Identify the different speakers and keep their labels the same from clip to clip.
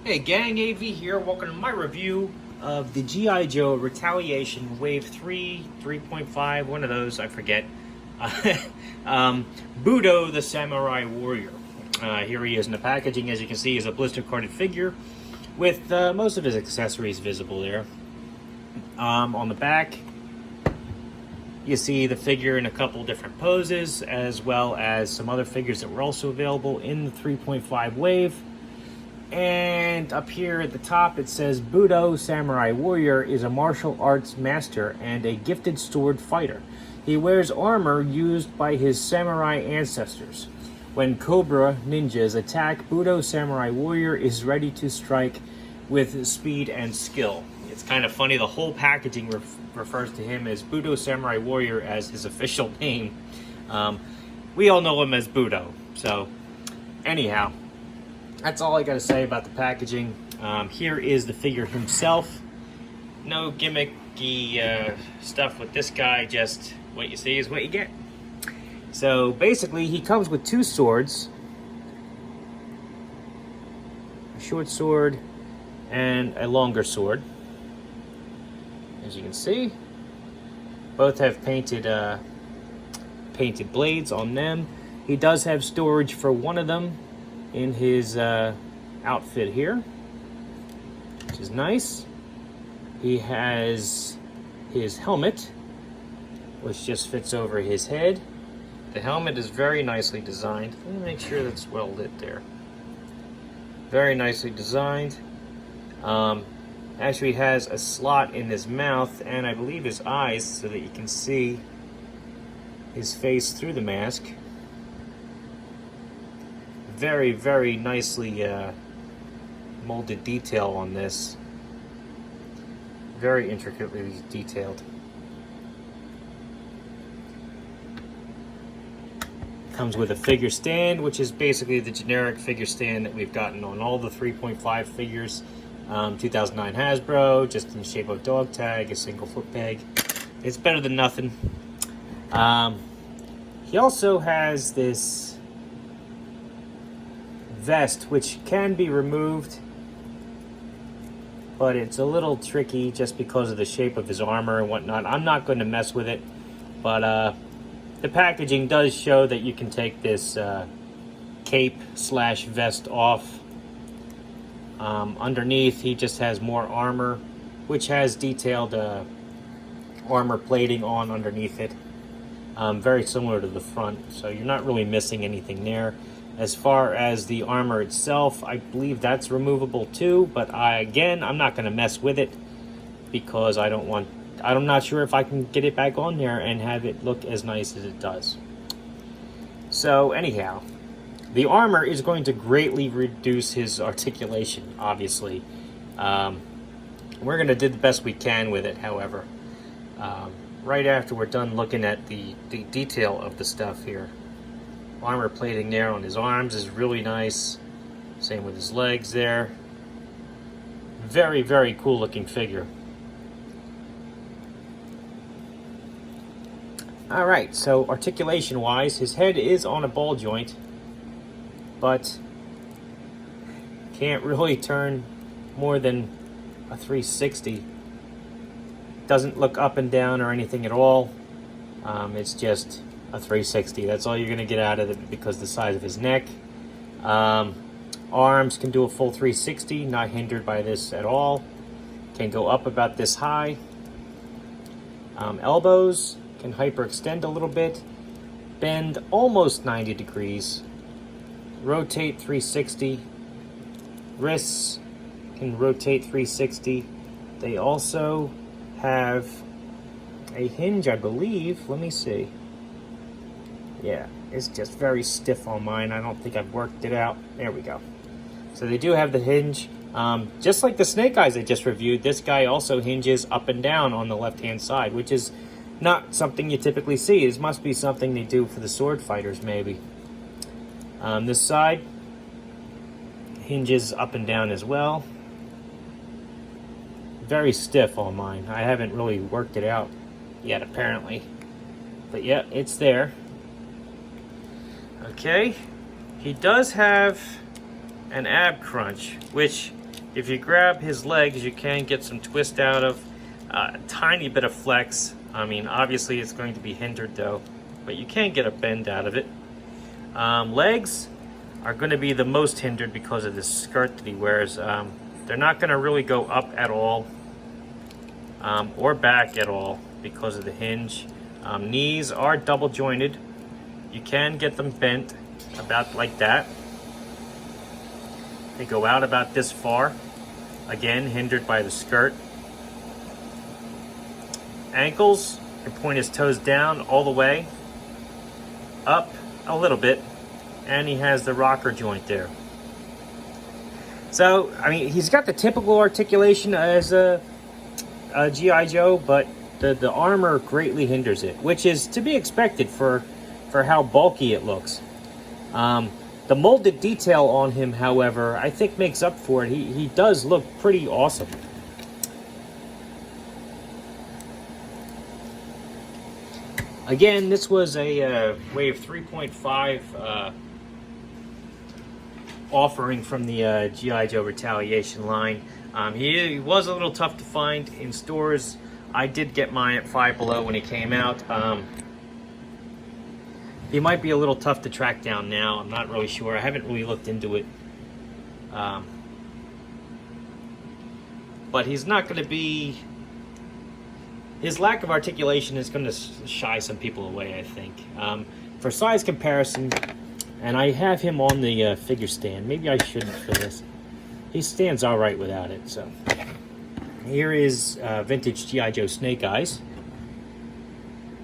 Speaker 1: Hey gang, AV here. Welcome to my review of the G.I. Joe Retaliation Wave 3, 3.5, one of those, I forget. Budo the Samurai Warrior. Here he is in the packaging. As you can see, is a blister carded figure with most of his accessories visible there. On the back, you see the figure in a couple different poses, as well as some other figures that were also available in the 3.5 wave. And up here at the top it says Budo Samurai Warrior is a martial arts master and a gifted sword fighter. He wears armor used by his samurai ancestors. When Cobra ninjas attack, Budo Samurai Warrior is ready to strike with speed and skill. It's kind of funny, the whole packaging refers to him as Budo Samurai Warrior as his official name. We all know him as Budo. So anyhow, that's all I got to say about the packaging. Here is the figure himself. No gimmicky stuff with this guy, just what you see is what you get. So basically he comes with two swords. A short sword and a longer sword. As you can see, both have painted blades on them. He does have storage for one of them in his outfit here, which is nice. He has his helmet, which just fits over his head. The helmet is very nicely designed. Let me make sure that's well lit there. Very nicely designed. Actually has a slot in his mouth and I believe his eyes so that you can see his face through the mask. Very, very nicely molded detail on this. Very intricately detailed. Comes with a figure stand, which is basically the generic figure stand that we've gotten on all the 3.5 figures. 2009 Hasbro, just in the shape of a dog tag, a single foot peg. It's better than nothing. He also has this vest, which can be removed, but it's a little tricky just because of the shape of his armor and whatnot. I'm not going to mess with it, but the packaging does show that you can take this cape slash vest off. Underneath he just has more armor, which has detailed armor plating on underneath it, very similar to the front, so you're not really missing anything there. As far as the armor itself, I believe that's removable too, but I'm not going to mess with it because I'm not sure if I can get it back on there and have it look as nice as it does. So anyhow, the armor is going to greatly reduce his articulation, obviously. We're going to do the best we can with it, however. Right after we're done looking at the detail of the stuff here. Armor plating there on his arms is really nice. Same with his legs there. Very, very cool looking figure. Alright, so articulation wise, his head is on a ball joint, but can't really turn more than a 360. Doesn't look up and down or anything at all. It's just a 360. That's all you're going to get out of it because of the size of his neck. Arms can do a full 360, not hindered by this at all. Can go up about this high. Elbows can hyperextend a little bit. Bend almost 90 degrees. Rotate 360. Wrists can rotate 360. They also have a hinge, I believe. Let me see. Yeah, it's just very stiff on mine. I don't think I've worked it out. There we go. So they do have the hinge. Just like the Snake Eyes I just reviewed, this guy also hinges up and down on the left-hand side, which is not something you typically see. It must be something they do for the sword fighters, maybe. This side hinges up and down as well. Very stiff on mine. I haven't really worked it out yet, apparently. But yeah, it's there. Okay. He does have an ab crunch, which if you grab his legs, you can get some twist out of, a tiny bit of flex. I mean, obviously it's going to be hindered though, but you can get a bend out of it. Legs are going to be the most hindered because of this skirt that he wears. They're not going to really go up at all, or back at all because of the hinge. Knees are double jointed. You can get them bent about like that. They go out about this far. Again, hindered by the skirt. Ankles, you can point his toes down all the way, up a little bit, and he has the rocker joint there. So, I mean, he's got the typical articulation as a G.I. Joe, but the armor greatly hinders it, which is to be expected for how bulky it looks. The molded detail on him, however, I think makes up for it. He does look pretty awesome. Again, this was a Wave 3.5 offering from the G.I. Joe Retaliation line. He was a little tough to find in stores. I did get mine at Five Below when he came out. He might be a little tough to track down now. I'm not really sure. I haven't really looked into it. But he's not going to be... His lack of articulation is going to shy some people away, I think. For size comparison, and I have him on the figure stand. Maybe I shouldn't for this. He stands all right without it. So here is vintage G.I. Joe Snake Eyes,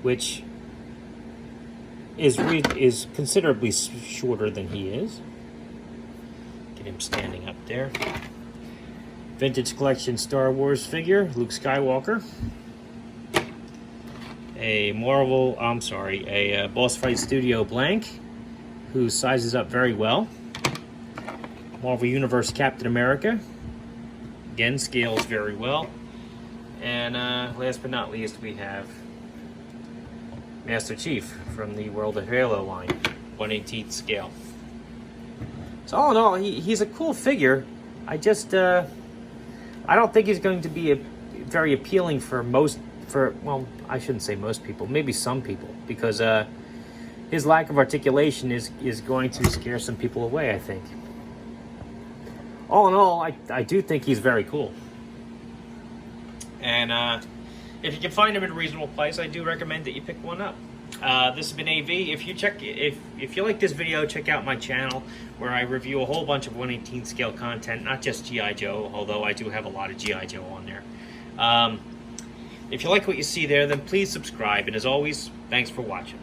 Speaker 1: which is considerably shorter than he is. Get him standing up there. Vintage collection Star Wars figure, Luke Skywalker. A Boss Fight Studio blank, who sizes up very well. Marvel Universe Captain America, again scales very well. And last but not least, we have Master Chief from the World of Halo line, 1/18 scale. So all in all, he's a cool figure. I just I don't think he's going to be very appealing for well, I shouldn't say most people, maybe some people, because his lack of articulation is going to scare some people away, I think. All in all, I do think he's very cool. And if you can find him at a reasonable price, I do recommend that you pick one up. This has been AV. If you like this video, check out my channel where I review a whole bunch of 1/18 scale content, not just G.I. Joe, although I do have a lot of G.I. Joe on there. If you like what you see there, then please subscribe. And as always, thanks for watching.